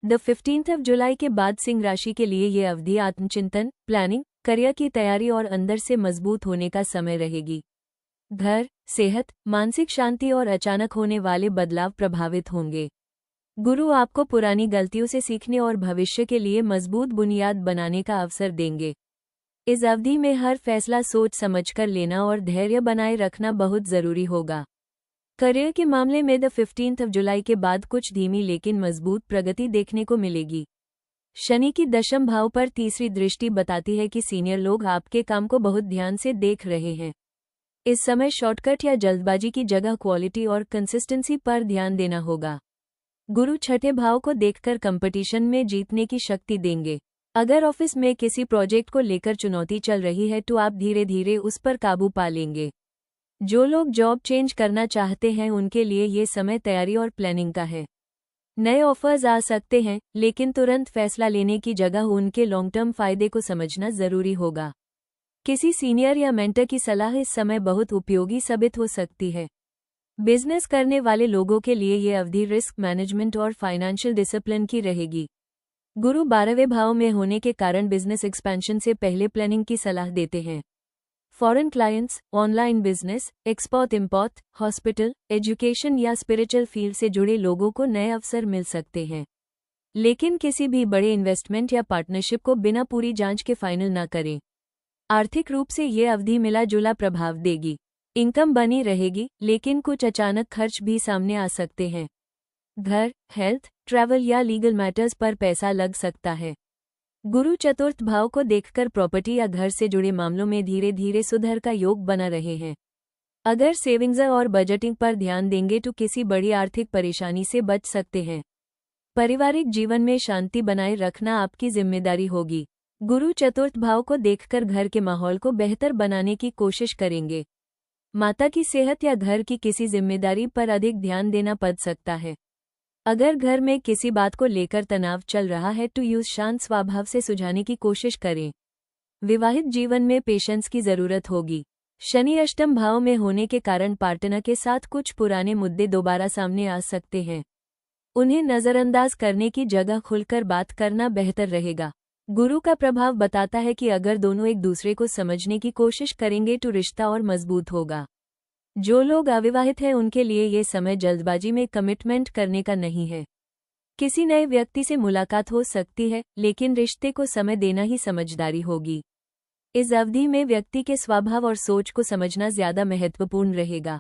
The 15th of July के बाद सिंह राशि के लिए ये अवधि आत्मचिंतन, प्लानिंग, करियर की तैयारी और अंदर से मजबूत होने का समय रहेगी। घर, सेहत, मानसिक शांति और अचानक होने वाले बदलाव प्रभावित होंगे। गुरु आपको पुरानी गलतियों से सीखने और भविष्य के लिए मजबूत बुनियाद बनाने का अवसर देंगे। इस अवधि में हर फैसला सोच समझकर लेना और धैर्य बनाए रखना बहुत जरूरी होगा। करियर के मामले में द 15th ऑफ जुलाई के बाद कुछ धीमी लेकिन मजबूत प्रगति देखने को मिलेगी। शनि की दशम भाव पर तीसरी दृष्टि बताती है कि सीनियर लोग आपके काम को बहुत ध्यान से देख रहे हैं। इस समय शॉर्टकट या जल्दबाजी की जगह क्वालिटी और कंसिस्टेंसी पर ध्यान देना होगा। गुरु छठे भाव को देखकर कंपटीशन में जीतने की शक्ति देंगे। अगर ऑफिस में किसी प्रोजेक्ट को लेकर चुनौती चल रही है तो आप धीरे धीरे उस पर काबू पा लेंगे। जो लोग जॉब चेंज करना चाहते हैं उनके लिए ये समय तैयारी और प्लानिंग का है। नए ऑफर्स आ सकते हैं, लेकिन तुरंत फैसला लेने की जगह उनके लॉन्ग टर्म फायदे को समझना जरूरी होगा। किसी सीनियर या मेंटर की सलाह इस समय बहुत उपयोगी साबित हो सकती है। बिजनेस करने वाले लोगों के लिए ये अवधि रिस्क मैनेजमेंट और फाइनेंशियल डिसिप्लिन की रहेगी। गुरु 12वें भाव में होने के कारण बिजनेस एक्सपेंशन से पहले प्लानिंग की सलाह देते हैं। Foreign clients, online business, export import, hospital, education या स्पिरिचुअल फील्ड से जुड़े लोगों को नए अवसर मिल सकते हैं। लेकिन किसी भी बड़े इन्वेस्टमेंट या पार्टनरशिप को बिना पूरी जांच के फाइनल न करें। आर्थिक रूप से ये अवधि मिला जुला प्रभाव देगी। इनकम बनी रहेगी, लेकिन कुछ अचानक खर्च भी सामने आ सकते हैं। घर, हेल्थ, ट्रैवल या लीगल मैटर्स पर पैसा लग सकता है। गुरु चतुर्थ भाव को देखकर प्रॉपर्टी या घर से जुड़े मामलों में धीरे धीरे सुधार का योग बना रहे हैं। अगर सेविंग्स और बजटिंग पर ध्यान देंगे तो किसी बड़ी आर्थिक परेशानी से बच सकते हैं। पारिवारिक जीवन में शांति बनाए रखना आपकी जिम्मेदारी होगी। गुरु चतुर्थ भाव को देखकर घर के माहौल को बेहतर बनाने की कोशिश करेंगे। माता की सेहत या घर की किसी जिम्मेदारी पर अधिक ध्यान देना पड़ सकता है। अगर घर में किसी बात को लेकर तनाव चल रहा है तो यूं शांत स्वभाव से सुलझाने की कोशिश करें। विवाहित जीवन में पेशेंस की जरूरत होगी। शनि अष्टम भाव में होने के कारण पार्टनर के साथ कुछ पुराने मुद्दे दोबारा सामने आ सकते हैं। उन्हें नजरअंदाज करने की जगह खुलकर बात करना बेहतर रहेगा। गुरु का प्रभाव बताता है कि अगर दोनों एक दूसरे को समझने की कोशिश करेंगे तो रिश्ता और मजबूत होगा। जो लोग अविवाहित हैं उनके लिए ये समय जल्दबाजी में कमिटमेंट करने का नहीं है। किसी नए व्यक्ति से मुलाकात हो सकती है, लेकिन रिश्ते को समय देना ही समझदारी होगी। इस अवधि में व्यक्ति के स्वभाव और सोच को समझना ज्यादा महत्वपूर्ण रहेगा।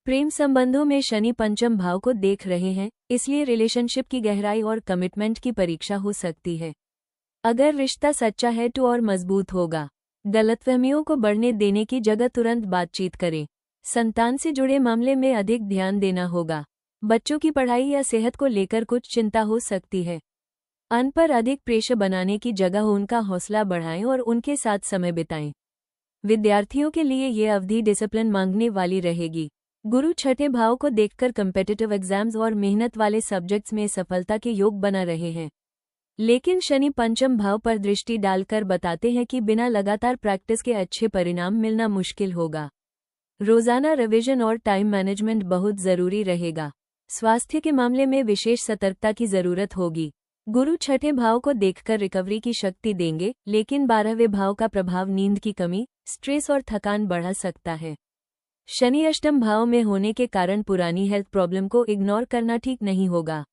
प्रेम संबंधों में शनि पंचम भाव को देख रहे हैं, इसलिए रिलेशनशिप की गहराई और कमिटमेंट की परीक्षा हो सकती है। अगर रिश्ता सच्चा है तो और मजबूत होगा। गलतफहमियों को बढ़ने देने की जगह तुरंत बातचीत करें। संतान से जुड़े मामले में अधिक ध्यान देना होगा। बच्चों की पढ़ाई या सेहत को लेकर कुछ चिंता हो सकती है। अन पर अधिक प्रेशर बनाने की जगह उनका हौसला बढ़ाएं और उनके साथ समय बिताएं। विद्यार्थियों के लिए ये अवधि डिसिप्लिन मांगने वाली रहेगी। गुरु छठे भाव को देखकर कम्पिटिटिव एग्जाम्स और मेहनत वाले सब्जेक्ट्स में सफलता के योग बना रहे हैं। लेकिन शनि पंचम भाव पर दृष्टि डालकर बताते हैं कि बिना लगातार प्रैक्टिस के अच्छे परिणाम मिलना मुश्किल होगा। रोजाना रिवीजन और टाइम मैनेजमेंट बहुत जरूरी रहेगा। स्वास्थ्य के मामले में विशेष सतर्कता की जरूरत होगी। गुरु छठे भाव को देखकर रिकवरी की शक्ति देंगे, लेकिन 12वें भाव का प्रभाव नींद की कमी, स्ट्रेस और थकान बढ़ा सकता है। शनि अष्टम भाव में होने के कारण पुरानी हेल्थ प्रॉब्लम को इग्नोर करना ठीक नहीं होगा।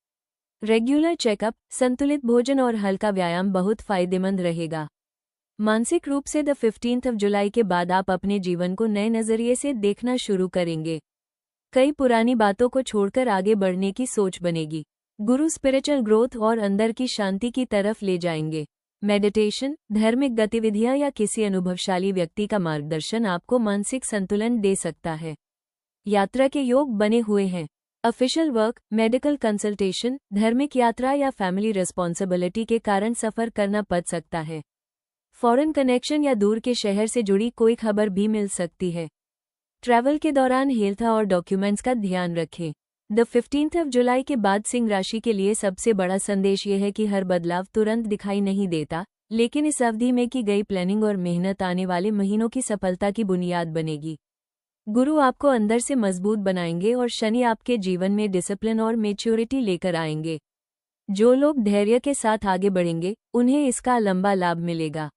रेगुलर चेकअप, संतुलित भोजन और हल्का व्यायाम बहुत फायदेमंद रहेगा। मानसिक रूप से द 15th ऑफ जुलाई के बाद आप अपने जीवन को नए नजरिए से देखना शुरू करेंगे। कई पुरानी बातों को छोड़कर आगे बढ़ने की सोच बनेगी। गुरु स्पिरिचुअल ग्रोथ और अंदर की शांति की तरफ ले जाएंगे। मेडिटेशन, धार्मिक गतिविधियां या किसी अनुभवशाली व्यक्ति का मार्गदर्शन आपको मानसिक संतुलन दे सकता है। यात्रा के योग बने हुए हैं। ऑफिशियल वर्क, मेडिकल कंसल्टेशन, धार्मिक यात्रा या फैमिली रिस्पॉन्सिबिलिटी के कारण सफर करना पड़ सकता है। फॉरेन कनेक्शन या दूर के शहर से जुड़ी कोई खबर भी मिल सकती है। ट्रैवल के दौरान हेल्थ और डॉक्यूमेंट्स का ध्यान रखें। द 15th ऑफ जुलाई के बाद सिंह राशि के लिए सबसे बड़ा संदेश यह है कि हर बदलाव तुरंत दिखाई नहीं देता, लेकिन इस अवधि में की गई प्लानिंग और मेहनत आने वाले महीनों की सफलता की बुनियाद बनेगी। गुरु आपको अंदर से मजबूत बनाएंगे और शनि आपके जीवन में डिसिप्लिन और मैच्योरिटी लेकर आएंगे। जो लोग धैर्य के साथ आगे बढ़ेंगे उन्हें इसका लंबा लाभ मिलेगा।